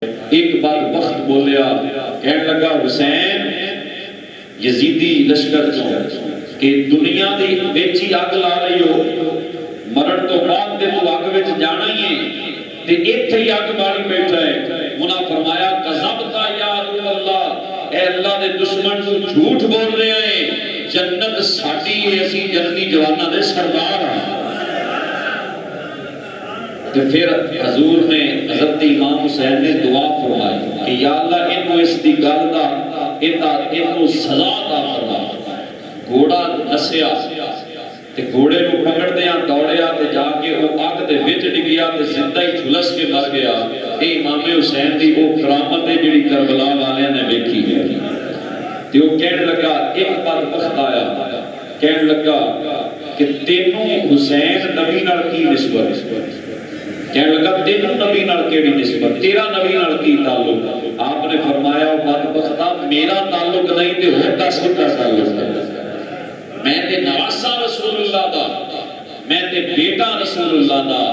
ایک بار وقت بولیا کہنے لگا حسین یزیدی لشکر کہ دنیا دی بیچی اگ لا رہی ہو مرن تو بعد دے تو اگ وچ جانا ہی ہے تے ایتھے ہی اگ ماری بیٹھا ہے۔ انہاں فرمایا کذبتا یا رسول اللہ، اے اللہ دے دشمن تو جھوٹ بول رہے ہیں، جنت ساڈی ہے، اسی جنتی جواناں دے سردار ہیں۔ تو پھر حضور نے حضرت امام حسین نے دعا فرمائی کہ یا اللہ انہوں اس دی گل دا انہوں سزا دا فرما۔ گھوڑا نسیا تے گھوڑے نو پکڑ دیا دوڑیا تے جا کے وہ اگ دے وچ ڈگیا تے زندہ ہی جھلس کے مر گیا۔ اے امام حسین دی وہ کرامت ہے جڑی کربلا والے نے دیکھی ہے۔ تے وہ کہنے لگا ایک بار وقت آیا کہنے لگا کہ تینوں حسین نبی نال کی نسبت، کہنے لگا تینوں نبی نال کیڑی نسبت، تیرا نبی نال کی تعلق؟ آپ نے فرمایا بدبختہ میرا تعلق نہیں تے ہوتا سکتا تعلق ہے، میں تے نواسا رسول اللہ دا، میں تے بیٹا رسول اللہ دا،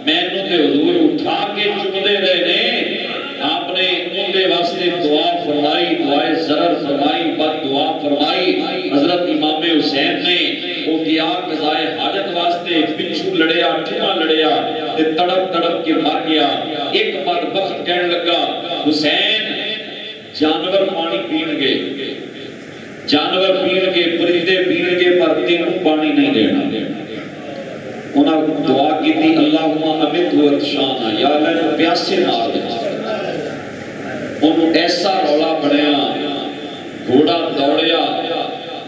میں نو تے حضور اٹھا کے چکدے رہے نے۔ آپ نے ان دے واسطے دعا فرمائی، دعائے ضرر فرمائی، بد دعا فرمائی۔ حضرت امام حسین نے وہ کیا قضائے حاجت واسطے بچھو لڑیا ٹھما لڑیا تے تڑپ تڑپ کے مر گیا۔ ایک بار وقت کہنے لگا حسین جانور پانی پین گے، جانور پین گے، پرندے پین گے، پر تینوں پانی نہیں دینا۔ انہاں دعا کی تھی اللہم امت و اتشانا، یا اللہ پیاسے مار دے۔ انہوں ایسا رولا بڑھیا، گھوڑا دوڑیا،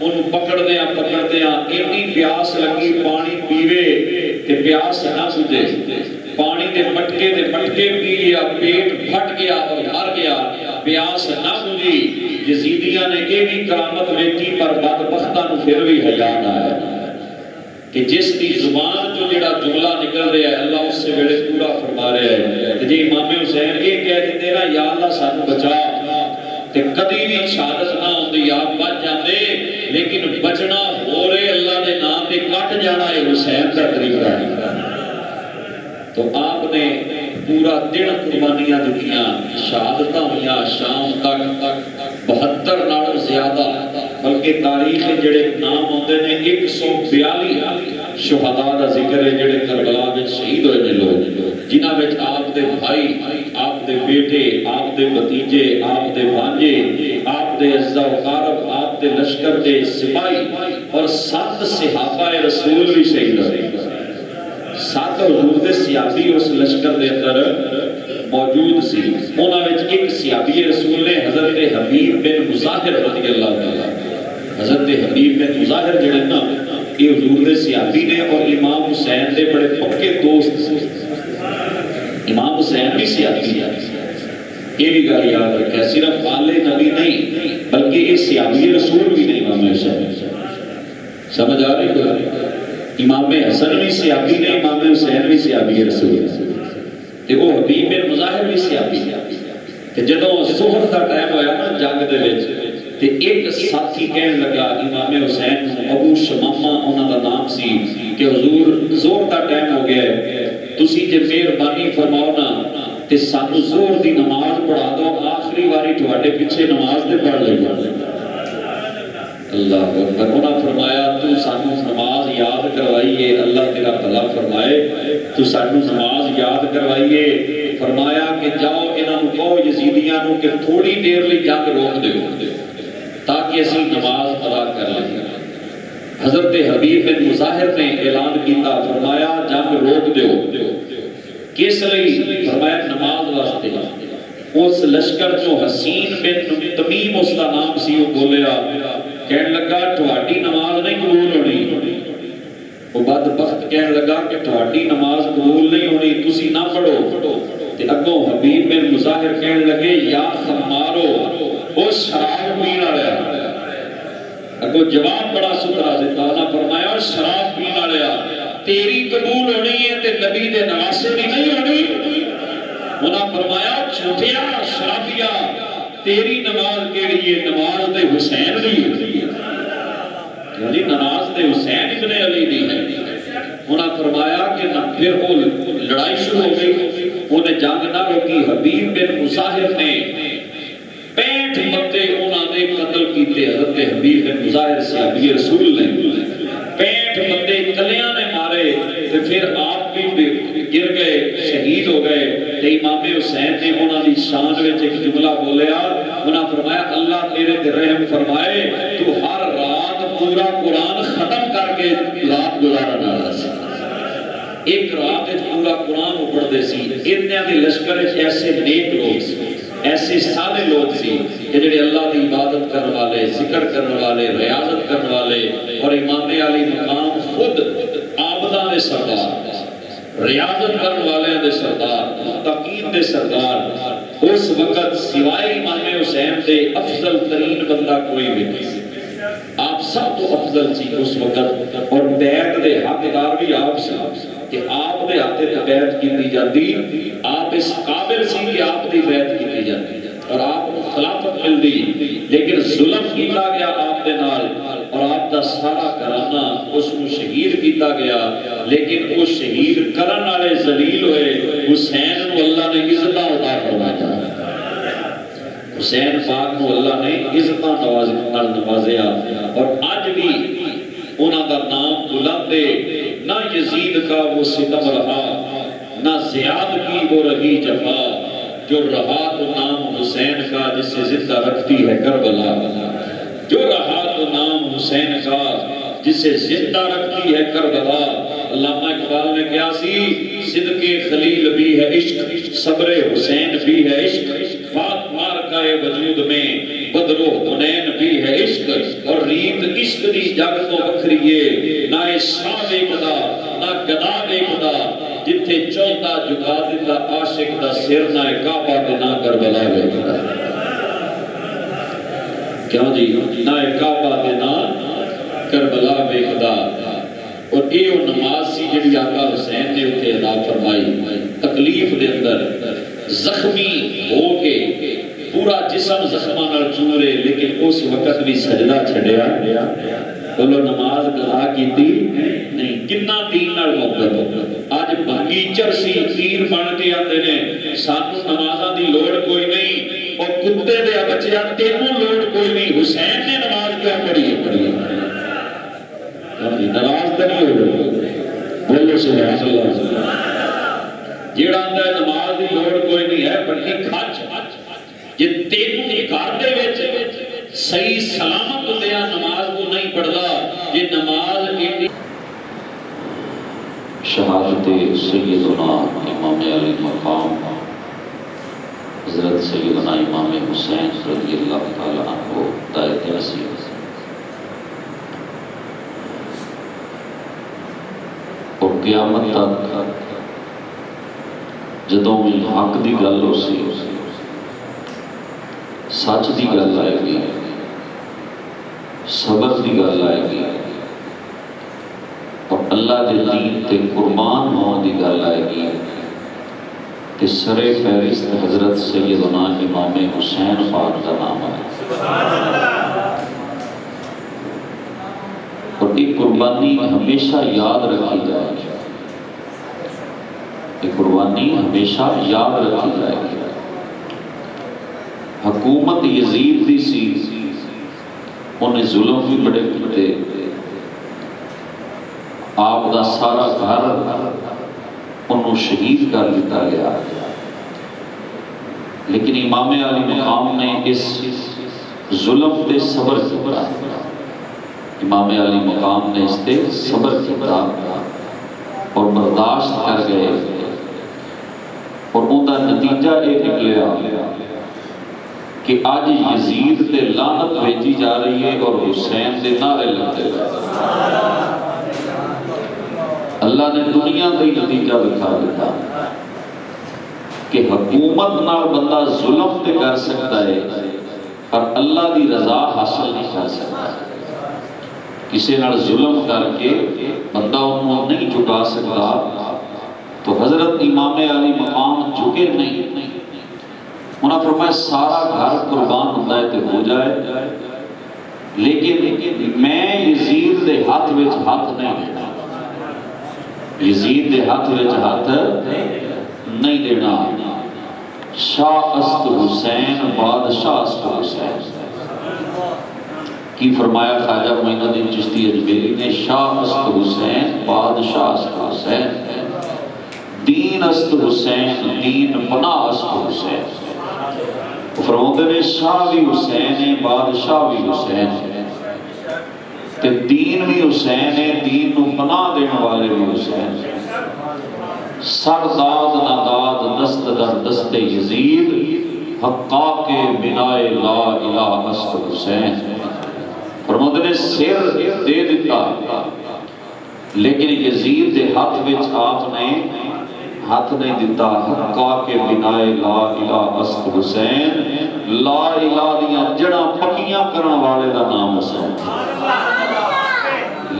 انہوں پکڑ دیا اتنی پیاس لگی پانی پیوے تے پیاس نہ سجے، پانی دے مٹکے پی لیا، پیٹ پھٹ گیا اور مر گیا، پیاس نہ سجی۔ یزیدیاں نے یہ بھی کرامت ویکھی پر بدبختاں نوں پھر بھی حیا نہ آیا کہ جس دی زبان جو جڑا جملہ نکل رہا ہے اللہ اس سے ویلے پورا فرما رہا ہے۔ جی امام حسین یہ کہہ دیتے نا یا اللہ سانو بچا، تے کدی بھی شہادت نہ ہوندی، آپ بچ جاندے لیکن بچنا ہو رہے اللہ دے نام تے کٹ جانا ہے حسین دا طریقہ ہے۔ تو آپ نے پورا دن قربانیاں دتیاں، شہادتاں ہوئیاں شام تک 72 نال زیادہ، بلکہ تاریخ جڑے نام ہوندے نے 142 شہداء دا ذکر ہے جڑے کربلا وچ شہید ہوئے نے لوگ، جنہاں وچ آپ دے بھائی، آپ دے بیٹے، آپ دے بھتیجے، آپ دے بھانجے، آپ دے عزا و اقارب، آپ دے لشکر دے سپاہی اور 7 صحابہ رسول بھی شہید ہوئے۔ 7 حضور دے صحابی اس لشکر دے اندر موجود سی، انہاں وچ ایک صحابی رسول نے حضرت حبیب بن مظاہر رضی اللہ تعالیٰ، حضرت حبیب بن مظاہر جڑے نا یہ حضور دے صحابی نے اور امام حسین دے بڑے پکے دوست، امام حسین بھی صحابی ہے، یہ بھی گل یاد رکھے، صرف آل نبی نہیں بلکہ یہ صحابی رسول بھی نہیں امام حسین، سمجھ آ رہی ہے؟ امام حسن بھی صحابی نے، امام حسین بھی صحابی رسول تے وہ حبیب بن مظاہر بھی صحابی تے جدوں ظہر دا ٹائم ہویا نا جنگ دے وچ تے ایک ساتھی کہن لگا امام حسین ابو شمامہ انہاں دا نام سی کہ حضور ظہر دا ٹائم ہو گیا ہے، تسی جے مہربانی فرماؤ نا تے سانو ظہر دی نماز پڑھا دو، آخری واری تواڈے پیچھے نماز تے پڑھ لئی۔ اللہ اکبر۔ انہاں فرمایا تو سانو نماز یاد کروائیے، اللہ تیرا بھلا فرمائے، تو سانو نماز یاد کروائیے۔ فرمایا کہ جاؤ انہاں نوں کہو یزیدیاں نوں کہ تھوڑی دیر لئی جنگ روک دیو تاکہ اسی نماز ادا کر لیں۔ حضرت حبیب بن مظاہر نے اعلان کیتا، فرمایا جنگ روک دیو، کس لئی؟ فرمایا نماز واسطے۔ اس لشکر جو حسین بن تمیم اس کا نام سی وہ بولیا، کہنے لگا تہاڈی نماز نہیں قبول ہونی۔ وہ بدبخت کہنے لگا کہ تہاڈی نماز قبول نہیں ہونی، تسی نہ پڑھو۔ تے اگوں حبیب بن مظاہر کہنے لگے یا خمارو، او شراب پین والا۔ اگوں جواب بڑا ستھرا دیتا، انہاں فرمایا شراب پین والا تیری قبول ہونی ہے تے نبی دے نواسے دی نہیں ہونی۔ انہاں فرمایا جھوٹیا شرابیا تیری نماز کیڑی ہے؟ نماز دے حسین دی، یعنی نماز دے حسین ابن علی دی ہے۔ انہاں فرمایا کہ نہ پھر وہ لڑائی شروع ہو گئی، انہیں جنگ نہ روکی۔ حبیب بن مظاہر نے 65 بندے انہوں نے قتل کیتے، حضرت حبیب بن مظاہر صحابی رسول نے 65 بندے کلیاں نے مارے، تو پھر آپ بھی گر گئے، شہید ہو گئے۔ تو امام حسین نے انہوں کی شان وچ ایک جملہ بولیا، انہاں فرمایا اللہ تیرے تے رحم فرمائے، تو ہر رات پورا قرآن ختم کر کے رات گزارنا والا سی۔ ایک رات پورا قرآن پڑھتے سی۔ اتنے دے لشکر ایسے نیک لوگ سی، ایسے سارے لوگ سی کہ جڑے اللہ کی عبادت کرنے والے، ذکر کرنے والے، ریاضت کرنے والے، اور امام علی مقام خود عابداں دے سردار، ریاضت کرنے والے دے سردار، متقین دے سردار، اس وقت سوائے امام حسین دے افضل ترین بندہ کوئی بھی نہیں، آپ سب تو افضل سی اس وقت، اور بیعت دے حقدار بھی آپ سی کہ آپ دے ہاتھ تے بیعت کی جاتی، آپ اس قابل سی کہ آپ دی بیعت کی جاتی اور آپ کو خلافت ملتی، لیکن ظلم کیتا گیا آپ دے نال، اور آپ دا سارا گھرانہ اس کو شہید کیتا گیا، لیکن وہ شہید کرن والے ذلیل ہوئے۔ حسین نو اللہ نے عزت عطا فرمایا، حسین پاک نو اللہ نے عزت نوازیا، اور اج بھی انہاں دا نام بلند ہے۔ نہ یزید کا وہ ستم رہا، نہ زیاد کی وہ رہی جفا، جو رہا تو نام حسین کا جسے زندہ رکھتی ہے کربلا، جو رہا تو نام حسین کا جسے زندہ رکھتی ہے کربلا۔ علامہ اقبال نے کیا سی، صدق خلیل بھی ہے عشق، صبر حسین بھی ہے عشق، فات مارکہ وجود میں بدر و حنین بھی ہے عشق، اور ریت عشق دی جگ تو بکھریے، نہ شاہ ویکھدا نہ گدا ویکھدا، جتھے چوہتا جھکا دیتا عاشق دا سر، نہ کعبہ تے نہ کربلا ویکھدا۔ کیوں جی؟ نہ کعبہ تے نہ کربلا ویکھدا۔ اور یہ وہ نماز سی جڑی آقا حسین نے اتنے ادا فرمائی، تکلیف دے اندر زخمی ہو کے پورا جسم زخماں نال چورے، لیکن اس وقت بھی سجدہ چھڈیا، بولو نماز قضا کیتی نہیں۔ کتنا دین نال محبت، اج باغیچر سی پیر بن کے آتے نے سانو نمازاں دی لوڑ کوئی نہیں، اور کتے دے بچیاں تینوں لوڑ کوئی نہیں، حسین نے نماز کیا پڑھی ہے؟ ناراض تو نہیں ہو، بولو سبحان اللہ۔ جیڑا آندا ہے نماز دی لوڑ کوئی نہیں ہے، بلکہ کھچ جے تینوں گھر دے وچ صحیح سلامت ہوندیا نماز کو نہیں پڑھدا، یہ نماز ایڈی۔ شہادت سیدنا امام علی مقام حضرت سیدنا امام حسین رضی اللہ تعالیٰ عنہ دائت نصیب، اور قیامت تک جدوں بھی حق دی گل ہو سی، سچ دی گل آئے گی، صبر دی گل آئے گی، اور اللہ دے دین تے قربان ہون دی گل آئے گی، کہ سر فہرست حضرت سیدنا امام حسین پاک کا نام ہے۔ اور یہ قربانی ہمیشہ یاد رکھی جائے گی، یہ قربانی ہمیشہ یاد رکھی جائے گی۔ حکومت یزید دی سی، انہیں ظلم بھی بڑے کیتے، آپ دا سارا گھر انہوں شہید کر دیتا گیا، لیکن امام علی مقام نے اس ظلم پہ صبر کیا، امام علی مقام نے اس پہ صبر کیا اور برداشت کر گئے، اور ان کا نتیجہ یہ نکلیا کہ آج یزید تے لعنت بھیجی جا رہی ہے اور حسین دے نعرے لگتے ہیں۔ اللہ نے دنیا کا ہی نتیجہ دکھا دیتا کہ حکومت نال بندہ ظلم تے کر سکتا ہے اور اللہ دی رضا حاصل نہیں کر سکتا۔ کسی نال ظلم کر کے بندہ انہوں نہیں جھکا سکتا، تو حضرت امام علی مقام جھکے نہیں، انہوں نے فرمایا سارا گھر قربان ہوتا ہے تو ہو جائے، لیکن میں یزید دے ہاتھ وچ ہاتھ نہیں دیتا۔ یزید دے ہاتھ وچ ہاتھ نہیں دینا. شاہ است حسین بادشاہ است حسین. کی فرمایا خواجہ معین الدین چشتی اجمیری نے؟ شاہ است حسین بادشاہ است حسین، دین است حسین دین پناہ است حسین. فرماتے نے شاہ بھی حسین ہے، بادشاہ بھی حسین ہے، تے دین بھی حسین ہے، دین نو پناہ دینے والے بھی حسین ہے. سر داد ناداد دست در دست یزید، حقا کے بنائے لا الہ است حسین. فرماتے نے سر دے دیتا لیکن یزید دے ہاتھ وچ آپ نے ہاتھ نہیں دیتا. حقا کے بنائے لا الہ است حسین. لا الہ دیاں جڑاں پکیاں کرن والے دا نام حسین.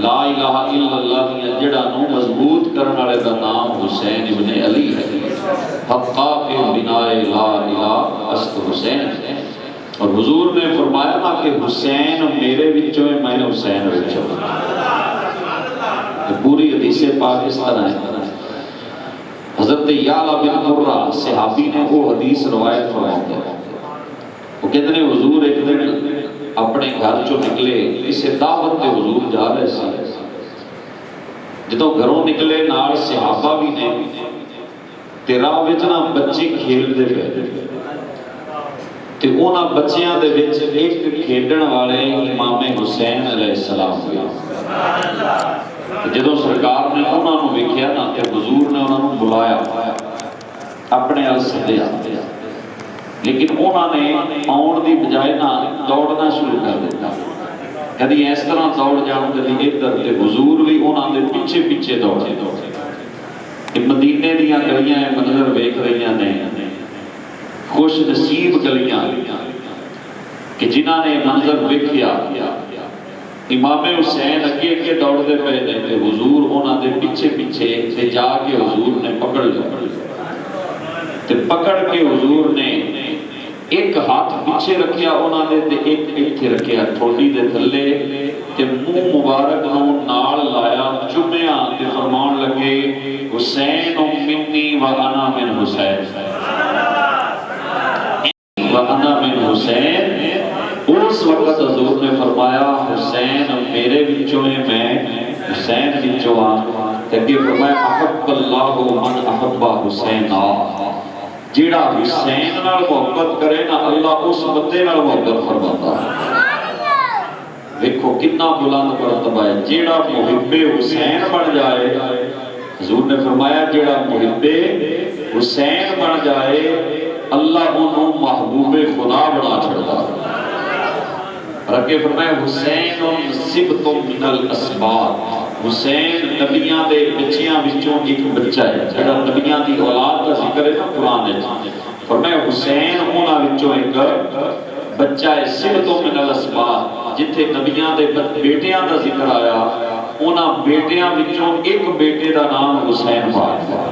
لا الہ الا اللہ دیاں جڑاں نو مضبوط کرن والے دا نام حسین ابن علی ہے. حقا کے بنائے لا الہ است حسین. اور حضور نے فرمایا نا کہ حسین میرے وچوں ہے، میں حسین وچوں. پوری حدیث پاک اس طرح ہے. حضرت یعلا بن مرہ صحابی نے وہ حدیث روایت فرماتے ہیں. وہ کہتے ہیں حضور ایک دن اپنے گھر چو نکلے، اسے دعوت دے حضور جا رہے سے. جدوں گھروں نکلے نال صحابہ بھی نے، تے راہ وچ نا بچے کھیل دے پے، تے انہاں بچیاں دے وچ ایک کھیڈن والے امام حسین علیہ السلام ہوئے. جدو سرکار نے انہوں نے ویکھیا نا تے حضور نے انہوں نے بلایا، اپنے ال سدیا، لیکن انہوں نے آن دی بجائے نا دوڑنا شروع کر دیتا. کدی اس طرح دوڑ جان، کدی ادھر. تے حضور بھی انہوں نے پیچھے پیچھے دوڑے. مدینے دیاں گلیاں منظر ویکھ رہی نے، خوش نصیب گلیاں کہ جنہاں نے منظر ویکھیا. امام حسین اگے اگے دوڑتے پے نے تے حضور انہاں دے پیچھے پیچھے تے جا کے حضور نے پکڑ لیا. تے پکڑ کے حضور نے ایک ہاتھ پیچھے رکھیا انہاں دے تے ایک ایتھے رکھیا ٹھوڈی دے تھلے، تے منہ مبارک نو نال لایا، چومیا تے فرمان لگے حسین منی و انا من حسین و انا من حسین. اس وقت حضور نے فرمایا حسین میرے وچوں ہے، میں حسین وچوں ہاں. تے فرمایا احب اللہ من احب حسین. جیڑا حسین نال محبت کرے نا اللہ اس بندے نال محبت فرماتا ہے. دیکھو کتنا بلند مرتبہ ہے. جیڑا محب حسین بن جائے، حضور نے فرمایا جیڑا محب حسین بن جائے اللہ انہوں محبوب خدا بنا چھڑتا ہے. رکھے فرمایا حسین سبت من الاسباط. حسین نبیاں دے بچیاں وچوں ایک بچہ ہے. جڑا نبیاں دی اولاد دا ذکر ہے نا قرآن وچ، فرمایا حسین انہاں وچوں ایک بچہ ہے. سبت من الاسباط، جتھے نبیاں دے بیٹیاں دا ذکر آیا انہاں بیٹیاں وچوں ایک بیٹے دا نام حسین پاک ہے.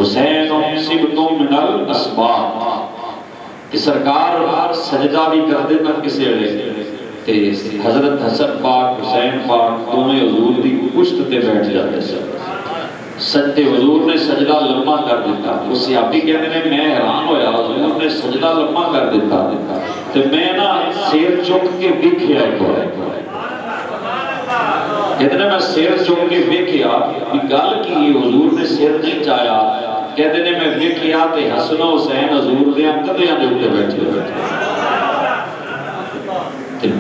حسین سبت من الاسباط. کہ سرکار سجدہ بھی کر دینا کسی ویلے تے حضرت حسن پاک حسین پاک دونوں حضور دی پشت تے بیٹھ جاتے سن. سجدے حضور نے سجدہ لمبا کر دیتا. وہ صحابی کہتے ہیں میں حیران ہویا، حضور نے سجدہ لمبا کر دیتا تے میں نا سیر چک کے ویکھیا. کہتے ہیں میں سیر چک کے ویکھیا کہ گل کی حضور نے سیر نہیں چایا. کہتے ہیں میں ویکھیا تے حسن و حسین حضور دے کندھیاں دے اوپر بیٹھے.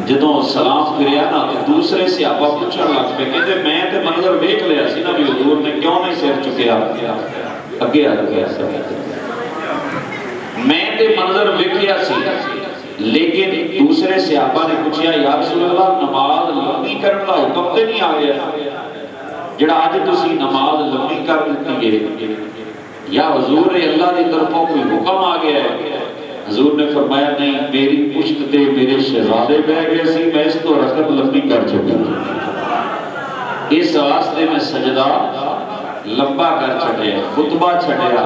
جدوں سلام پھریا نا دوسرے صحابہ پوچھن لگ پے، کہتے میں تے منظر ویکھ لیا سی نا بھی حضور نے کیوں نہیں سر چکیا اگے آ گیا. میں تے منظر ویکھیا سی، لیکن دوسرے صحابہ نے پوچھا یا رسول اللہ نماز لمبی کرن دا حکم تے نہیں آ گیا جڑا اج تسی نماز لمبی کر دتی ہے، یا حضور اللہ دی طرفوں کوئی حکم آ گیا ہے؟ حضور نے فرمایا نہیں، میری پشت تے میرے شہزادے بہ گئے سی، میں اس تو رکعت لمبی کر چکا. اس واسطے میں سجدہ لمبا کر چھڈیا، خطبہ چھڈیا.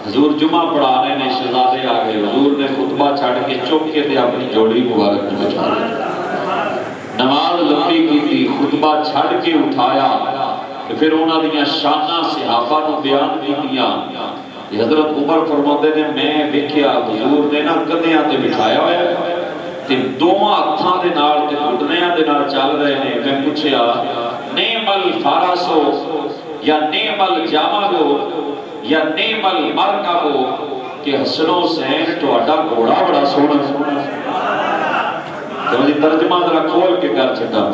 حضور جمعہ پڑھا رہے نے، شہزادے آ گئے. حضور نے خطبہ چھڈ کے چک کے تے اپنی جوڑی مبارک میں بچھا دی. نماز لمبی کی تھی، خطبہ چھڈ کے اٹھایا، تو پھر انہوں دیا شانہ صحابہ نو بیان کیتیاں. حضرت عمر فرماتے نے میں ویکھیا حضور نے نا کندھیاں تے بٹھایا ہوا تے دوواں ہتھاں دے نال تے گھٹنیاں دے نال چل رہے نے. میں پوچھیا نعم الفارسو یا نعم الجمل یا نعم المرکب کہ حسن و حسین تہاڈا گھوڑا بڑا سوہنا سوہنا. تو جی ترجمہ ذرا کھول کے کر چھڈا.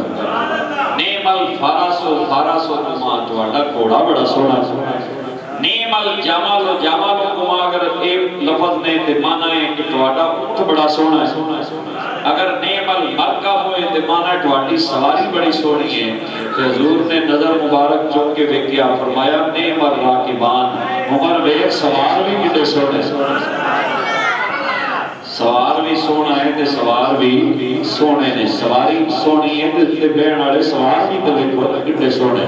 نعم الفارسو فارسو کما تہاڈا گھوڑا بڑا سوہنا سوہنا. نعم الجمل جمل کما اگر ایک لفظ نے تے معنی ہے کہ تہاڈا اونٹ بڑا سوہنا ہے. اگر نعم المرکب ہوئے تے معنی ہے تہاڈی سواری بڑی سونی ہے. تے حضور نے نظر مبارک چوک کے ویکھیا فرمایا نعم الراکبان. عمر ویکھ سوار بھی کتنے سونے. سوار بھی سونا ہے تے سوار بھی سونے نے. سواری سونی ہے تے بہن والے سوار بھی تے ویکھو کتنے سونے.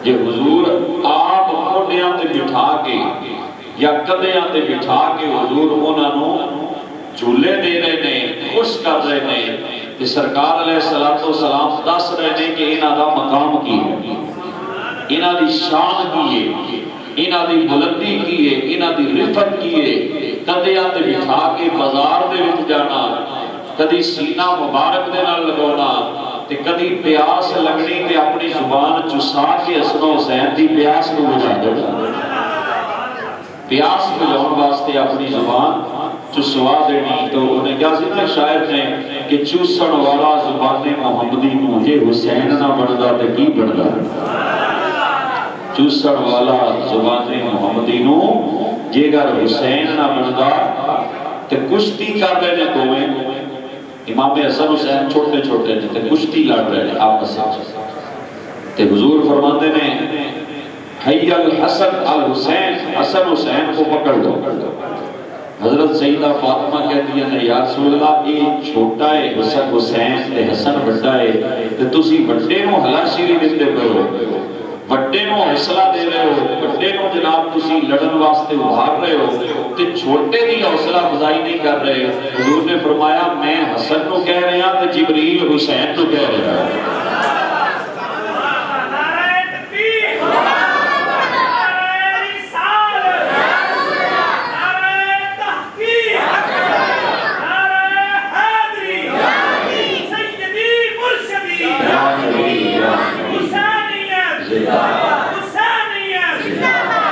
جے حضور آپ موڈیاں تے بٹھا کے یا کدیاں تے بٹھا کے حضور انہاں نو جھولے دے رہے نے خوش کر رہے نے تے سرکار علیہ السلام دس رہے نے کہ انہاں دا مقام کی ہے, انہاں دی شان کی ہے, انہاں دی بلندی کی ہے, انہاں دی رفت کی ہے. کدیاں تے بٹھا کے بازار دے وچ جانا, کدی سینہ مبارک دے نال لگاونا تے کدی پیاس لگنی تے اپنی زبان چسا کے حسن و حسین دی پیاس کو بجھا دینا. پیاس بجھاؤن واسطے اپنی زبان چسوا دینی. تو انہیں کیا ذکر شاعر نے کہ چوسن والا زبان محمدی نو جے حسین نہ بندا تے کی بندا. چوسن والا زبان محمدی نو جے گر حسین نہ بندا تے کشتی کر رہے نے دوویں. امام حسن حسین چھوٹے چھوٹے نے تے کشتی لڑ رہے ہیں آپس میں. تے حضور فرماتے نے حی الحسن الحسین, حسن حسین کو پکڑ دو. حضرت سیدہ فاطمہ کہتی ہیں یا رسول اللہ یہ چھوٹا ہے حسن حسین تے حسن بڑا ہے تے تسی بڑے نو ہلاشیری دیندے پئے ہو, بڑے نو حوصلہ دے رہے ہو, بڑے نو جناب تسی لڑن واسطے ابھار رہے ہو تے چھوٹے دی حوصلہ افزائی نہیں کر رہے. حضور نے فرمایا میں حسن نو کہہ رہا تے جبریل حسین نو کہہ رہا.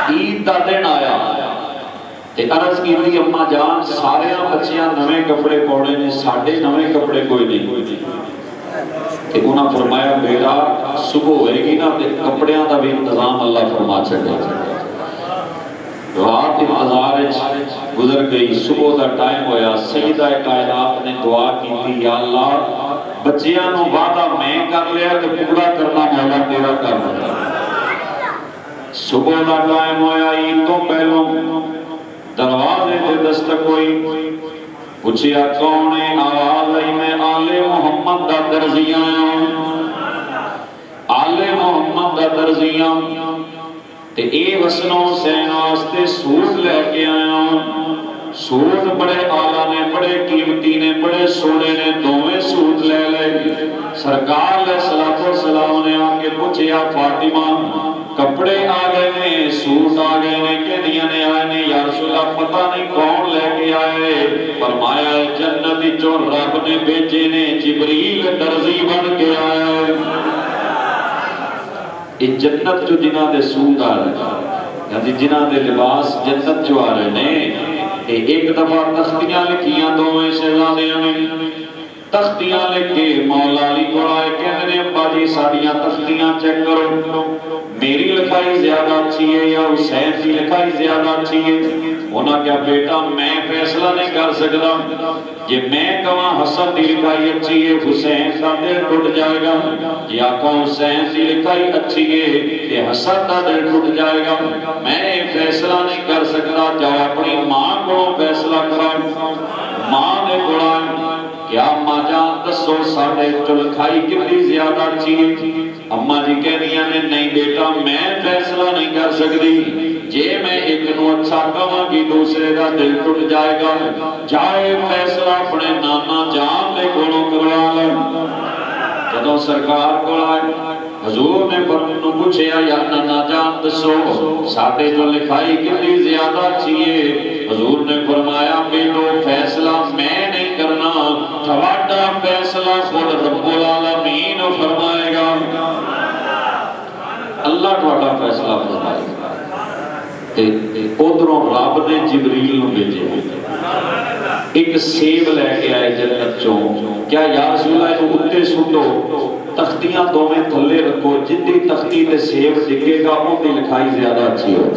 عید دا دن آیا تے عرض کیتی اماں جان سارے بچیاں نویں کپڑے پاؤنے نے, ساڈے نویں کپڑے کوئی نہیں. تے انہاں فرمایا بیٹا صبح ہوئے گی نا تے کپڑیاں دا بھی انتظام اللہ فرما چھڈے. رات انتظار گزر گئی, صبح دا ٹائم ہویا. سیدہ کائنات نے دعا کی یا اللہ بچیاں نو وعدہ میں کر لیا تے پورا کرنا مولا تیرا کرنا. صبح دا ٹائم ہویا, عید تو پہلوں دروازے تے دستک ہوئی. پوچھیا کون ہے؟ آواز آئی میں آل محمد دا درزی آیا. آل محمد دا درزی آیا تے اے حسن و حسین واسطے سوٹ لے کے آیا. سوٹ بڑے آلہ نے, بڑے قیمتی نے, بڑے سونے نے, دوویں سوٹ لے لے. سرکار علیہ السلام نے آ کے پوچھیا فاطمہ کپڑے آ گئے نے, سوٹ آ گئے نے, کہنیاں نے آئے نے یا رسول اللہ پتہ نہیں کون لے کے آئے. فرمایا جنت جو رب نے بھیجے نے, جبریل درزی بن کے آیا ہے. یہ جنت جو جنہ دے سوٹ آ رہے ہیں, جنہ دے لباس جنت جو آ رہے ہیں, ایک دفعہ تختیاں لکھیاں دوویں شہزادیاں نے. تختیاں لکھ کے مولا علی کو آئے کہتے ہیں ابا جی ساڑیاں تختیاں چیک کرو, میری لکھائی زیادہ اچھی ہے یا حسین کی لکھائی زیادہ اچھی ہے. انہاں کیا بیٹا میں فیصلہ نہیں کر سکتا, جی میں کہاں حسن کی لکھائی اچھی ہے حسین کا دل ٹوٹ جائے گا, یا کہاں حسین کی لکھائی اچھی ہے کہ حسن کا دل ٹوٹ جائے گا. میں فیصلہ نہیں کر سکتا, جاؤ اپنی ماں کو فیصلہ کرائے. ماں نے بڑھائے کیا اماں جان دسو ساڑھے جو لکھائی کتنی زیادہ اچھی ہے. اماں جی کہہ دیا نے نہیں بیٹا میں فیصلہ نہیں کر سکتی, جے میں ایک نو اچھا کہاں کی دوسرے کا دل ٹوٹ جائے گا. جائے فیصلہ اپنے نانا جان لے کولوں کروا لے. جدوں سرکار کو آئے حضور نے فرمایا پوچھا یا نانا جان دسو ساڈے جو لکھائی کتنی زیادہ چاہیے؟ حضور نے فرمایا بیٹو فیصلہ میں نہیں کرنا، تھوڑا فیصلہ خود رب العالمین فرمائے گا۔ اللہ تھوڑا فیصلہ فرمائے گا۔ ادھروں رب نے جبریل نو بھیجے، ایک سیب لے کے آئے جنت چوں، کیا یا رسول اللہ کو اتنے سٹو، تختیاں دوویں تھلے رکھو، جتنی تختی تے سیب ڈگے گا ان کی لکھائی زیادہ اچھی ہو،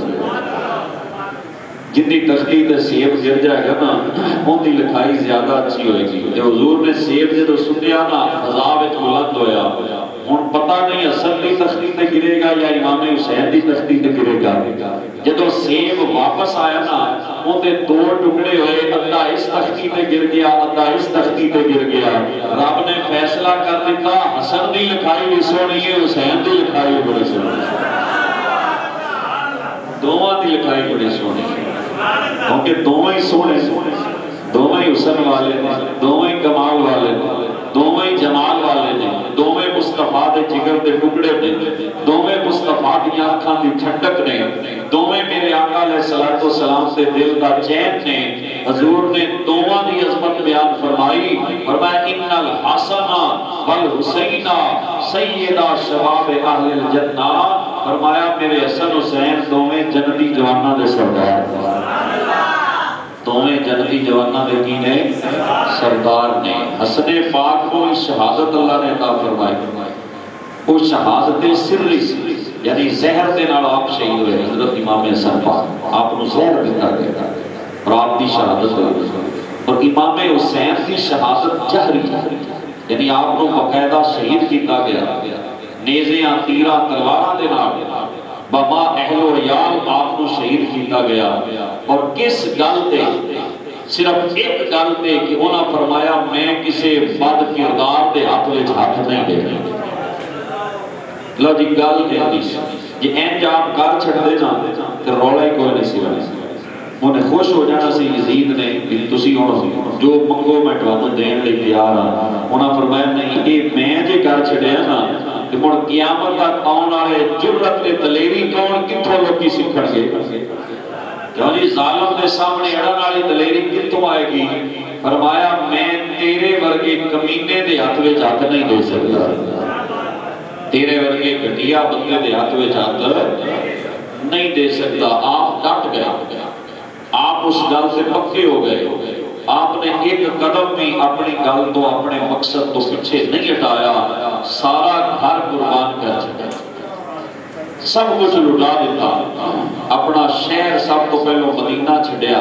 جتنی تختی تے سیب گر جائے گا نا ان کی لکھائی زیادہ اچھی ہوئے گی۔ تے حضور نے سیب جدو سنیا نا فضا وچ بلند ہویا، ہن پتہ نہیں حسن دی تختی تے گرے گا یا امام حسین دی تختی تے گرے گا۔ جدو سیب واپس آیا نا ان دے دو ٹکڑے ہوئے، ادھا اس تختی تے گر گیا، ادھا اس تختی تے گر گیا۔ رب نے فیصلہ کر دیتا حسن دی لکھائی بھی سونی ہے، حسین دی لکھائی بھی بڑی سونی ہے، دونوں دی لکھائی بڑی سونی ہے، کیونکہ دونوں ہی سونے، دونوں ہی حسن والے نے، دونوں ہی کمال والے نے، دونوں ہی جمال والے نے، دونوں مصطفیٰ دے جگر دے ٹکڑے نے، دونوں مصطفیٰ دی آنکھاں دی ٹھنڈک نے، دونوں میرے آقا علیہ الصلوۃ والسلام سے دل دا چین نے۔ حضور نے دونوں دی عظمت بیان فرمائی، فرمایا ان الحسن والحسین سیدا شباب اہل الجنہ، فرمایا میرے حسن حسین دونوں جنتی جواناں دے سردار، دونوں جنتی جواناں دے کی نے سردار نے۔ حسن پاک کو شہادت اللہ نے عطا فرمائی، وہ شہادت سری سی، یعنی زہر دے نال آپ شہید ہوئے۔ حضرت امام حسن پاک آپ کو زہر دیتا گیا اور آپ کی شہادت ہوئی، اور امام حسین کی شہادت جہری، یعنی آپ کو باقاعدہ شہید کیتا گیا، نیزیاں تیراں تلواراں دے نال بابا اہل و عیال آپ کو شہید کیتا گیا۔ اور کس گل تے؟ صرف ایک گل تے کہ انہاں فرمایا میں کسے بد کردار دے ہاتھ وچ ہاتھ نہیں دے رہا۔ لو جی گل کہتی جی انج آپ کر چھڑتے نا تو رولا ہی کوئی نہیں سی رہنا، انہیں خوش ہو جانا سی یزید نے کہ تسی ہن جو منگو میں تانوں دین لئی تیار ہاں۔ انہاں فرمایا نہیں یہ میں جے کر چھڑیا نا کہ مڑ قیامت تک آن والے جرت تے دلیری کون کتھوں لوکی سکھن گے؟ کیوں جی ظالم دے سامنے اڑن والی دلیری کتھوں آئے گی؟ فرمایا میں تیرے ورگے کمینے دے ہاتھ وچ ہاتھ نہیں دے سکتا، تیرے ورگے گھٹیا بندے دے ہاتھ وچ ہاتھ نہیں دے سکتا۔ آپ ڈٹ گئے، آپ اس گل سے پکے ہو گئے، آپ نے ایک قدم بھی اپنی گل تو اپنے مقصد تو پیچھے نہیں ہٹایا، سارا گھر قربان کر چکا، سب کچھ لٹا دیتا، اپنا شہر سب تو پہلو مدینہ چھڈیا،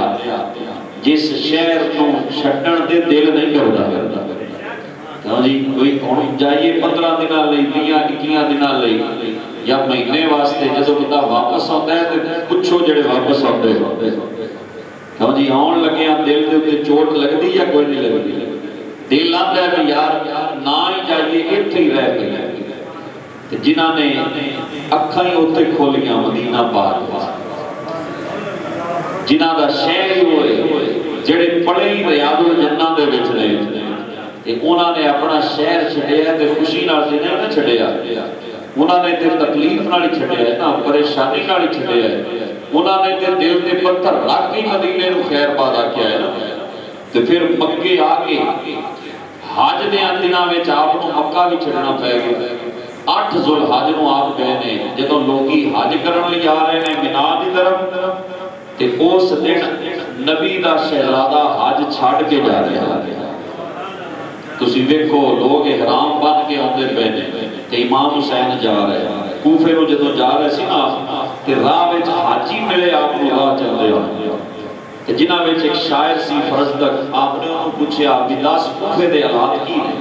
جس شہر کو چھڈن دے دل نہیں کرتا۔ جی کوئی ہوں جائیے 15 دنوں لئی 20-21 دنوں لئی یا مہینے واسطے، جدو بندہ واپس آتا ہے تو پوچھو جڑے واپس آتے ہوں جی آن لگے دل کے اتنے چوٹ لگتی یا کوئی نہیں لگتی؟ دل آتا ہے کہ یار نہ ہی جائیے اتنے ہی رہ گئے، جنہوں نے اکھاں ہی اتنے کھولیاں مدینہ پاک، جنہوں کا شہر ہی ہوئے جڑے پڑھے ہی ریاض الجنہ دے وچ رہے، انہوں نے اپنا شہر چھڑیا تے خوشی نال نہ چھڑیا، انہوں نے تے تکلیف نال چھڑیا نا، پریشانی نال چھڑیا، انہوں نے تے دل تے پتھر رکھ کے مدینے نو خیر باد آکھیا ہے نا۔ تے پھر مکے آ کے حج دے دناں وچ آپ کو مکہ بھی چھڑنا پے گیا۔ 8 ذوالحج نو آپ گئے نے، جدوں لوکی حج کرن لئی آ رہے نے مینا دی طرف، تے اس دن نبی دا شہزادہ حج چھڈ کے جا رہا ہے۔ تسی دیکھو لوگ احرام بن کے آتے پے نے، تے امام حسین جا رہے ہیں کوفے نو، جدوں جا رہے سی نا تے راہ وچ حاجی ملے آپ کو راہ چلدے ہو، تے جنہاں وچ ایک شاعر سی فرزدق، آپ نے انہوں پوچھیا بھی دس کوفے دے حالات کی نے؟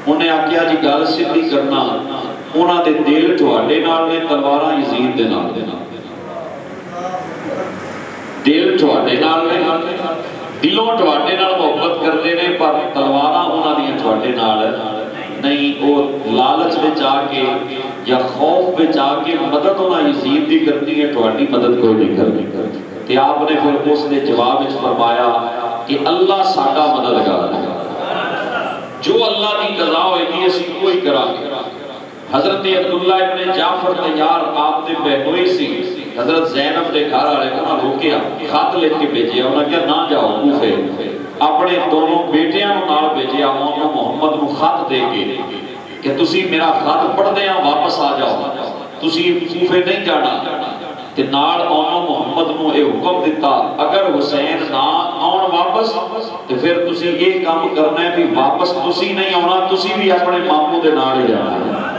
انہیں آکھیا جی گل سیدھی کرنا، انہاں دے دل تہاڈے نال نے، تلواراں یزید دے نال نے، دل تہاڈے نال نے، دلوں تہاڈے نال محبت کرتے ہیں، پر تلواراں انہاں دیاں تہاڈے نال نہیں۔ وہ لالچ وچ آ کے یا خوف وچ آ کے مدد انہاں یزید دی کرنی ہے، تہاڈی مدد کوئی نہیں کرنی۔ تے آپ نے پھر اس نے جواب وچ فرمایا کہ اللہ ساڈا مددگار ہے، جو اللہ دی قضا ہوئے گی اسی وہی کران گے۔ حضرت عبداللہ ابن جعفر تیار آپ دے بہنوئی سی حضرت زینب دے گھر والے کو روکیا خط لکھ کے بھیجیا انہاں کہا نہ جاؤ کوفے اپنے دونوں بیٹیاں نال بھیجیا انہوں محمد کو خط دے کے کہ تسی میرا خط پڑھ دے واپس آ جاؤ تسی کوفے نہیں جانا تے نال انہوں محمد کو یہ حکم دیتا اگر حسین نہ آن واپس تے پھر تسی یہ کام کرنا ہے بھی واپس تسی نہیں آنا تسی بھی اپنے ماموں دے نال ہی جانا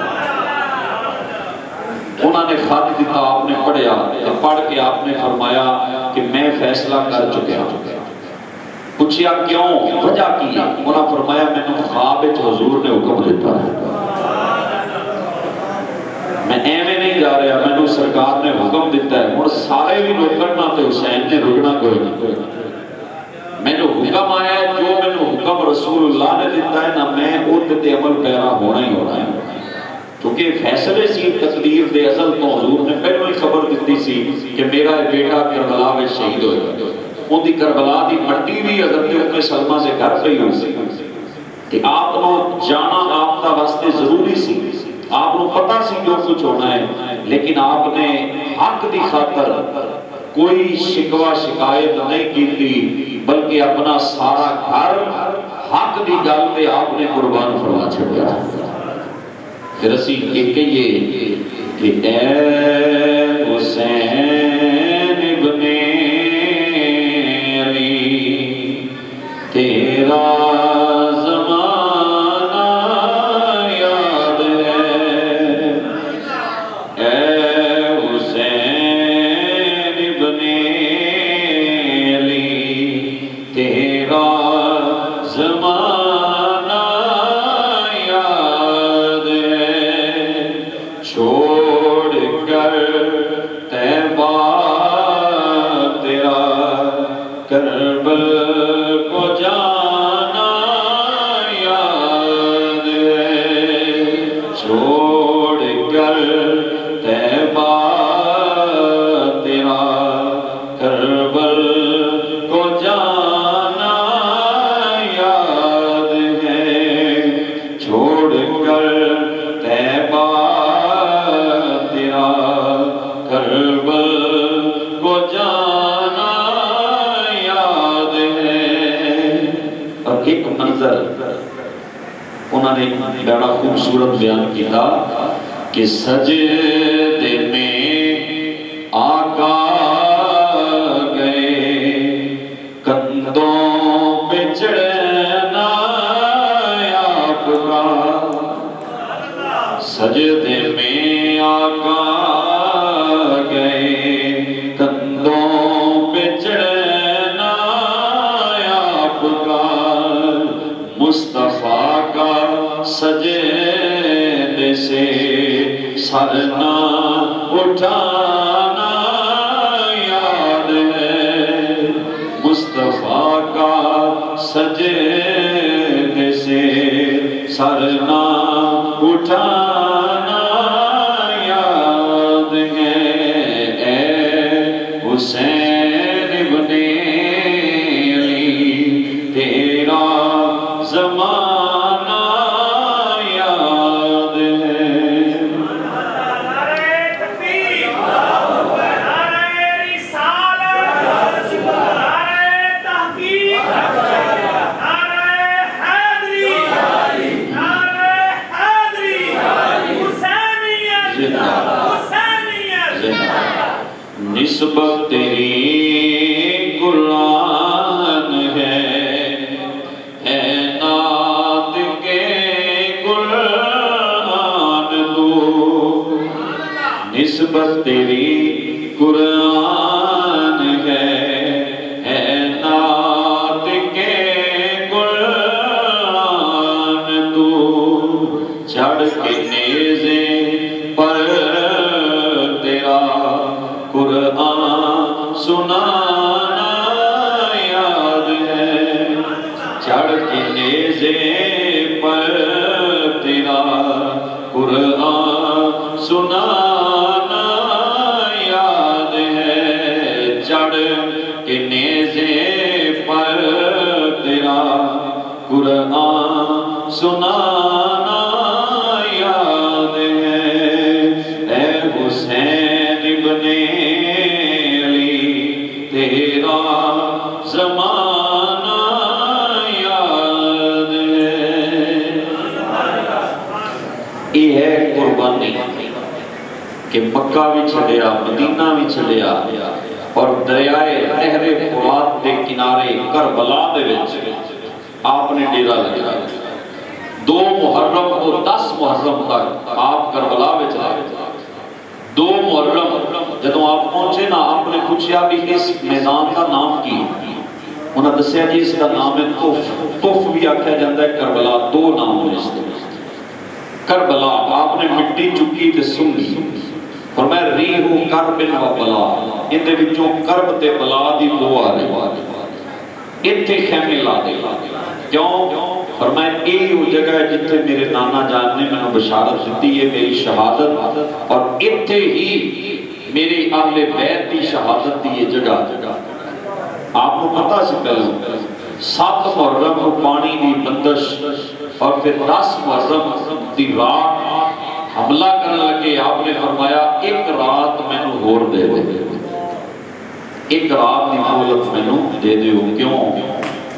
انہوں نے خط دیتا آپ نے پڑھیا پڑھ کے آپ نے فرمایا کہ میں فیصلہ کر چکیا پوچھیا کیوں وجہ کی انہوں نے فرمایا میں نے خواب حضور نے حکم دیتا ہے میں ایویں نہیں جا رہا میں نے سرکار نے حکم دیتا ہے اور سارے بھی روکنا تے حسین نے رکنا کوئی نہیں میں نے حکم آیا ہے جو میں نے حکم رسول اللہ نے دیتا ہے نہ میں وہ تے عمل پیرا ہونا ہی ہونا ہے کیونکہ فیصلے سی تقدیر دے ازل تو حضور نے پہلو ہی خبر دیتی سی کہ میرا بیٹا کربلا میں شہید ہوئے ان دی کربلا دی مٹی بھی حضرت ام سلمہ سے گھر پہ ہی ہوئی کہ آپ کو جانا آپ کا واسطے ضروری سی آپ کو پتہ سی جو کچھ ہونا ہے لیکن آپ نے حق دی خاطر کوئی شکوہ شکایت نہیں کی تھی بلکہ اپنا سارا گھر حق دی گل پہ آپ نے قربان فرما چھوڑا پھر اسی کہیے کہ اے حسین ابن علی تیرا زمانہ یاد ہے اے حسین ابن علی تیرا زمانہ چھوڑ کر طیبہ تیرا کربل کو جانا یاد ہے چھوڑ کر طیبہ تیرا کربل کو جانا یاد ہے چھوڑ کر طیبہ کربل کو جانا یاد ہے اور ایک منظر انہوں نے بڑا خوبصورت بیان کیا کہ سجدے میں آقا گئے کندھوں پہ چڑھنا آپ کا سجدے میں آقا کندھوں پہ چڑھنا آپ کا مصطفیٰ کا سجدے سے سر نہ اٹھانا یاد ہے مصطفیٰ کا سجدے سے سر نہ اٹھانا یاد ہے حسین ابن علی تیرا زمانہ یاد ہے نعرہ تکبیر نعرہ رسالت نعرہ تحقیق نعرہ حیدری حسینیت نسبت تیری قرآن ہے نعت کے قرآن تو نسبت تیری قرآن ہے نعت کے قرآن تو چڑھ کے نیزے پر تیرا قرآن سنانا یاد ہے چڑھ کے نیزے پر تیرا قرآن سنانا یاد ہے چڑھ کے نیزے پر تیرا قرآن سنانا یاد ہے قربانی کہ مکہ بھی چھڑیا، مدینہ بھی چھڑیا اور دریائے نہر فرات کے کنارے کربلا دے وچ آپ نے ڈیرا لگا 2 محرم اور 10 محرم تک آپ کربلا وچ رہے 2 محرم جدوں آپ پہنچے نا آپ نے پوچھا بھی اس میدان کا نام کی انہاں دسیا جی اس کا نام ہے طف بھی آکھیا جاتا ہے کربلا 2 نام ہیں اس کے کربلا آپ نے مٹی چکی تے سنی فرمایا ریح کرب و بلا ان دے وچوں کرب تے بلا دی بو آ رہی ایتھے خیمے لا دے کیوں فرمایا یہ وہ جگہ ہے جتھے میرے نانا جان نے مینوں بشارت دیتی ہے میری شہادت اور ایتھے ہی میری اہل بیت دی شہادت دی یہ جگہ آپ کو پتہ سی پہلے 7 محرم کو پانی دی بندش اور پھر 10 محرم دی رات حملہ کرنے لگے آپ نے فرمایا ایک رات میں نو ہور دے دے ایک رات دی مہلت میں نو دے دیو کیوں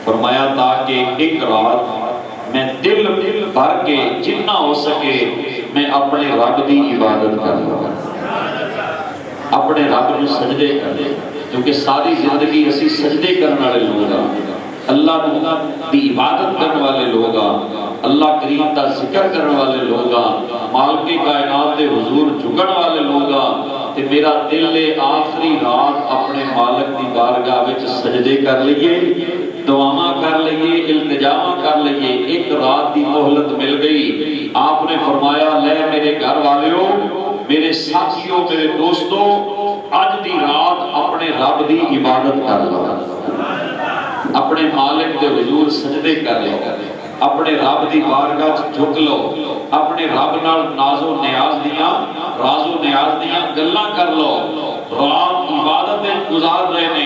فرمایا تاکہ ایک رات میں دل بھر کے جتنا ہو سکے میں اپنے رب دی عبادت کر لوں اپنے رب کو سجدے کر لیں کیونکہ ساری زندگی اسی سجدے کرنے والے لوگ ہیں اللہ دی عبادت کرنے والے لوگ ہیں اللہ کریم کا ذکر کرنے والے لوگ ہیں مالک کائنات دے حضور جھکن والے لوگ ہیں تے میرا دل آخری رات اپنے مالک دی بارگاہ وچ سجدے کر لئیے دعاواں کر لئیے التجاواں کر لئیے ایک رات دی مہلت مل گئی آپ نے فرمایا لے میرے گھر والیوں میرے ساتھیوں میرے دوستوں آج دی رات اپنے رب دی عبادت کر لو اپنے مالک دے حضور سجدے کر لو اپنے رب دی بارگاہ جھک لو اپنے رب نال ناز و نیاز دیاں گلاں کر لو رات عبادت میں گزار رہے نے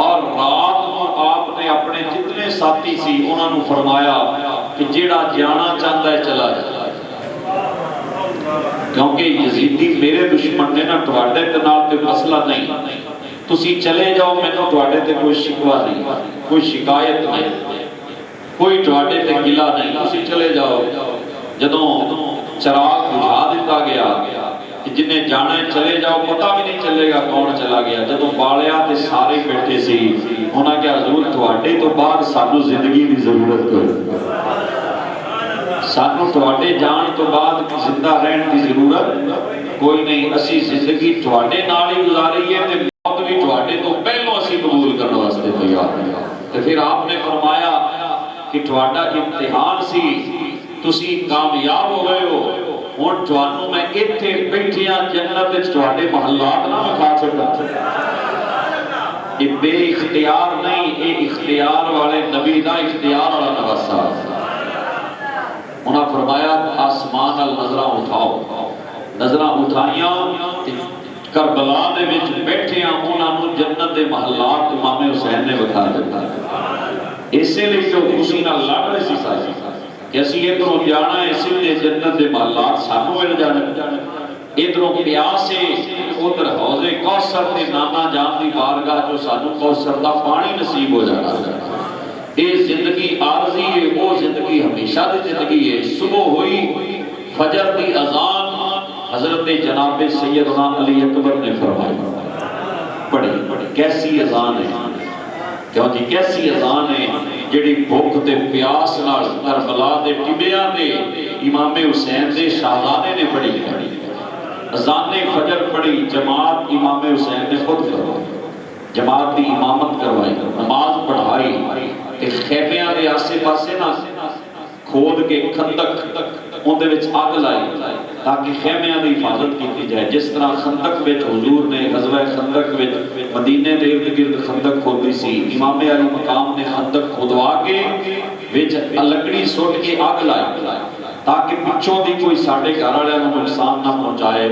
اور رات کو آپ نے اپنے جتنے ساتھی سی انہوں نے فرمایا کہ جیڑا جانا چاہتا ہے چلا جائے کیونکہ یزیدی میرے دشمن نے نہ تواڈے تے نال تے مسئلہ نہیں تسی چلے جاؤ مینوں تواڈے تے کوئی شکوہ نہیں کوئی شکایت نہیں کوئی تواڈے تے گلہ نہیں تسی چلے جاؤ جدوں چراغ بجھا دیتا گیا کہ جنہیں جانا ہے چلے جاؤ پتہ بھی نہیں چلے گا کون چلا گیا جدوں بالیا تے سارے بیٹھے سی انہاں کیا حضور تواڈے تو بعد سانو زندگی دی ضرورت کوئی سانو تواڈے جان تو بعد زندہ رہن کی ضرورت کوئی نہیں اسی زندگی تواڈے نال ہی گزاری ہے تے موت بھی تواڈے تو پہلو اسی قبول کرنے واسطے تیار ہیں تے پھر آپ نے فرمایا کہ تواڈا امتحان سی تسی کامیاب ہو گئے ہو ہن تانوں میں ایتھے بیٹھیاں جنت وچ تواڈے محلات نہ وکھا سکدا یہ بے اختیار نہیں یہ اختیار والے نبی دا اختیار والا نواسا انہاں فرمایا آسمان ال نظراں اٹھاؤ نظراں اٹھائیاں کربلا دے وچ بیٹھیاں انہاں نوں جنت دے محلات امام حسین نے بتا دتا اسی لیے جو خوشی نال لڑ رہے سی سارے کہ اسی ادھروں جانا ہے اسی لیے جنت دے محلات سانو مل جانے ادھروں پیاس ہے ادھر حوض کوثر تے نانا جان دی بارگاہ جو سانو کوثر دا پانی نصیب ہو جانا یہ زندگی عارضی ہے وہ زندگی ہمیشہ دی زندگی ہے صبح ہوئی فجر دی اذان حضرت جناب سیدنا علی اکبر نے فرمایا پڑھی کیسی اذان ہے کیوں جی کیسی اذان ہے جڑی بھوک تے پیاس نال کربلا دے ٹبیاں تے امام حسین دے شہزادے نے پڑھی اذان فجر پڑھی جماعت امام حسین نے خود فرمائی جماعت دی امامت کروائی نماز پڑھائی کہ خیمیاں دے آسے پاسے نہ کھود کے خندق ان دے وچ آگ لائی تاکہ خیمیاں دی حفاظت کی جائے جس طرح خندق وچ حضور نے غزوہ خندق وچ مدینے دے ارد گرد خندق کھودی سی امام علی مقام نے خندق کھودوا کے وچ لکڑی سٹ کے آگ لائی تاکہ پچھوں دی کوئی ساڈے گھر والوں نقصان نہ پہنچائے